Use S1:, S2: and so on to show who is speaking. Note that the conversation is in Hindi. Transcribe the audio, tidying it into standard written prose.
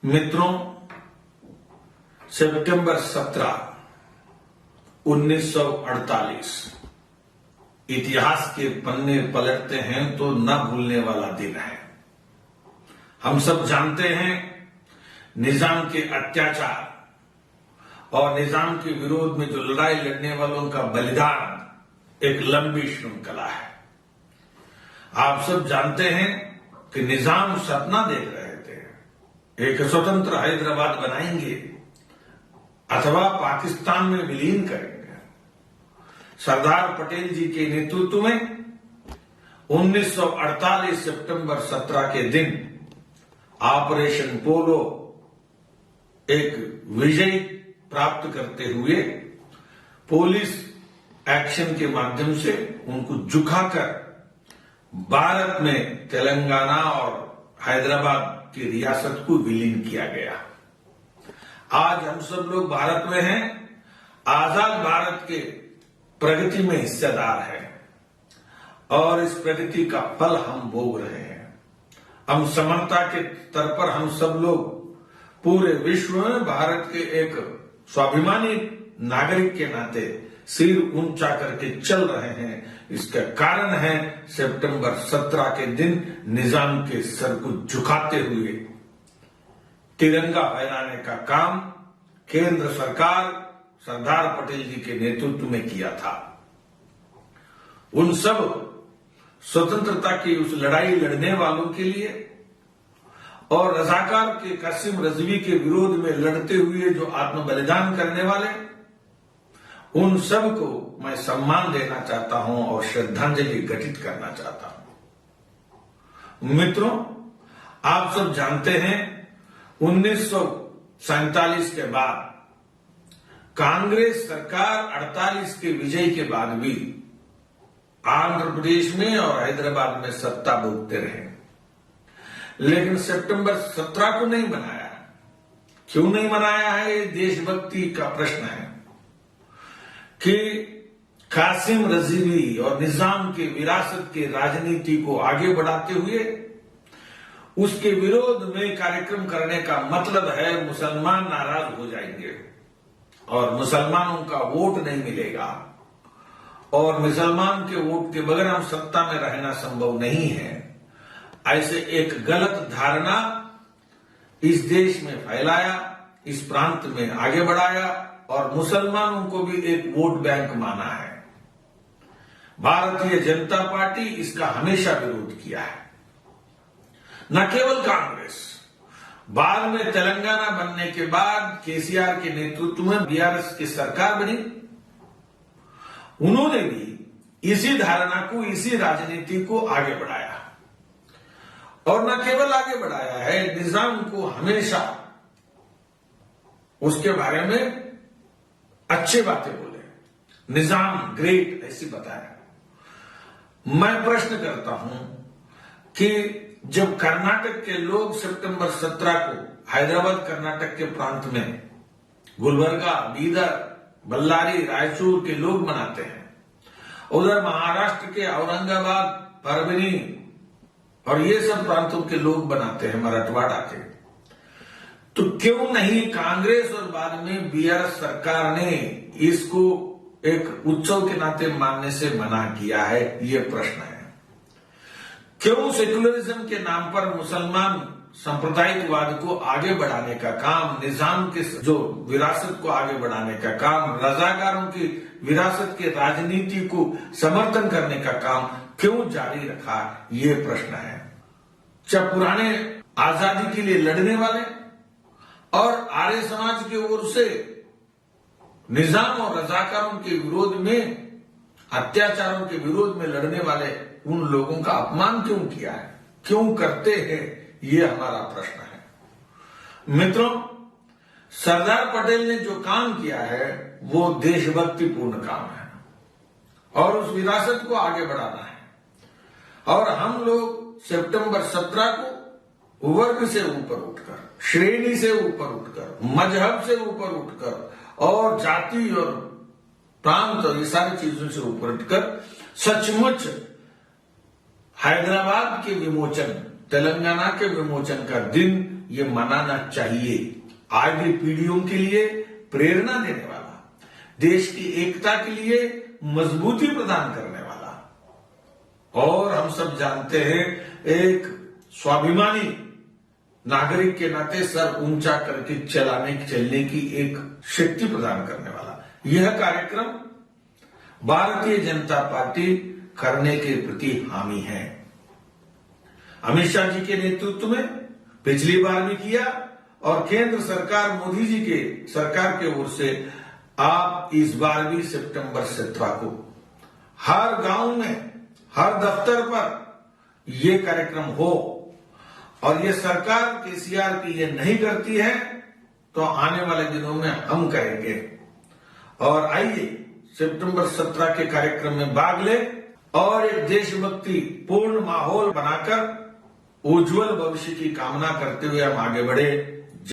S1: मित्रों, सितंबर 17, 1948 इतिहास के पन्ने पलटते हैं तो न भूलने वाला दिन है। हम सब जानते हैं निजाम के अत्याचार और निजाम के विरोध में जो लड़ाई लड़ने वालों का बलिदान एक लंबी श्रृंखला है। आप सब जानते हैं कि निजाम सपना देख रहे थे, एक स्वतंत्र हैदराबाद बनाएंगे अथवा पाकिस्तान में विलीन करेंगे। सरदार पटेल जी के नेतृत्व में 1948 सितंबर 17 के दिन ऑपरेशन पोलो एक विजय प्राप्त करते हुए पुलिस एक्शन के माध्यम से उनको झुकाकर भारत में तेलंगाना और हैदराबाद की रियासत को विलीन किया गया। आज हम सब लोग भारत में हैं, आजाद भारत के प्रगति में हिस्सेदार है और इस प्रगति का फल हम भोग रहे हैं। हम समता के स्तर पर हम सब लोग पूरे विश्व में भारत के एक स्वाभिमानी नागरिक के नाते सिर ऊंचा करके चल रहे हैं। इसका कारण है सितंबर 17 के दिन निजाम के सर को झुकाते हुए तिरंगा फहराने का काम केंद्र सरकार सरदार पटेल जी के नेतृत्व में किया था। उन सब स्वतंत्रता की उस लड़ाई लड़ने वालों के लिए और रजाकार के कासिम रजवी के विरोध में लड़ते हुए जो आत्म बलिदान करने वाले, उन सब को मैं सम्मान देना चाहता हूं और श्रद्धांजलि घटित करना चाहता हूं। मित्रों, आप सब जानते हैं 1947 के बाद कांग्रेस सरकार 48 के विजय के बाद भी आंध्र प्रदेश में और हैदराबाद में सत्ता भोगते रहे, लेकिन सितंबर 17 को नहीं मनाया। क्यों नहीं मनाया है? ये देशभक्ति का प्रश्न है कि कासिम रजवी और निजाम के विरासत के राजनीति को आगे बढ़ाते हुए उसके विरोध में कार्यक्रम करने का मतलब है मुसलमान नाराज हो जाएंगे और मुसलमानों का वोट नहीं मिलेगा और मुसलमान के वोट के बगैर हम सत्ता में रहना संभव नहीं है। ऐसे एक गलत धारणा इस देश में फैलाया, इस प्रांत में आगे बढ़ाया और मुसलमानों को भी एक वोट बैंक माना है। भारतीय जनता पार्टी इसका हमेशा विरोध किया है। न केवल कांग्रेस, बाद में तेलंगाना बनने के बाद केसीआर के नेतृत्व में बीआरएस की सरकार बनी, उन्होंने भी इसी धारणा को, इसी राजनीति को आगे बढ़ाया और न केवल आगे बढ़ाया है, निजाम को हमेशा उसके बारे में अच्छी बातें बोले, निजाम ग्रेट ऐसी बताया। मैं प्रश्न करता हूं कि जब कर्नाटक के लोग सितंबर 17 को हैदराबाद कर्नाटक के प्रांत में गुलबर्गा, बीदर, बल्लारी, रायचूर के लोग मनाते हैं, उधर महाराष्ट्र के औरंगाबाद, परभनी और ये सब प्रांतों के लोग बनाते हैं, मराठवाड़ा के, तो क्यों नहीं कांग्रेस और बाद में बीआरएस सरकार ने इसको एक उत्सव के नाते मानने से मना किया है? ये प्रश्न है। क्यों सेकुलरिज्म के नाम पर मुसलमान सांप्रदायिकवाद को आगे बढ़ाने का काम, निजाम के जो विरासत को आगे बढ़ाने का काम, रजाकारों की विरासत के राजनीति को समर्थन करने का काम क्यों जारी रखा? ये प्रश्न है। जब पुराने आजादी के लिए लड़ने वाले और आर्य समाज की ओर से निजाम और रजाकारों के विरोध में, अत्याचारों के विरोध में लड़ने वाले उन लोगों का अपमान क्यों किया है, क्यों करते हैं? ये हमारा प्रश्न है। मित्रों, सरदार पटेल ने जो काम किया है वो देशभक्तिपूर्ण काम है और उस विरासत को आगे बढ़ाना है और हम लोग सितंबर 17 को वर्ग से ऊपर उठकर, श्रेणी से ऊपर उठकर, मजहब से ऊपर उठकर और जाति और प्रांत और ये सारी चीजों से ऊपर उठकर सचमुच हैदराबाद के विमोचन, तेलंगाना के विमोचन का दिन ये मनाना चाहिए। आगे पीढ़ियों के लिए प्रेरणा देने वाला, देश की एकता के लिए मजबूती प्रदान करने वाला, और हम सब जानते हैं एक स्वाभिमानी नागरिक के नाते सर ऊंचा करके चलने की एक शक्ति प्रदान करने वाला यह कार्यक्रम भारतीय जनता पार्टी करने के प्रति हामी है। अमित शाह जी के नेतृत्व में पिछली बार भी किया, और केंद्र सरकार मोदी जी के सरकार के ओर से आप इस बार भी सितंबर 17 को हर गांव में, हर दफ्तर पर यह कार्यक्रम हो। और ये सरकार केसीआर की ये नहीं करती है तो आने वाले दिनों में हम करेंगे। और आइए सितंबर 17 के कार्यक्रम में भाग ले और एक देशभक्ति पूर्ण माहौल बनाकर उज्जवल भविष्य की कामना करते हुए हम आगे बढ़े।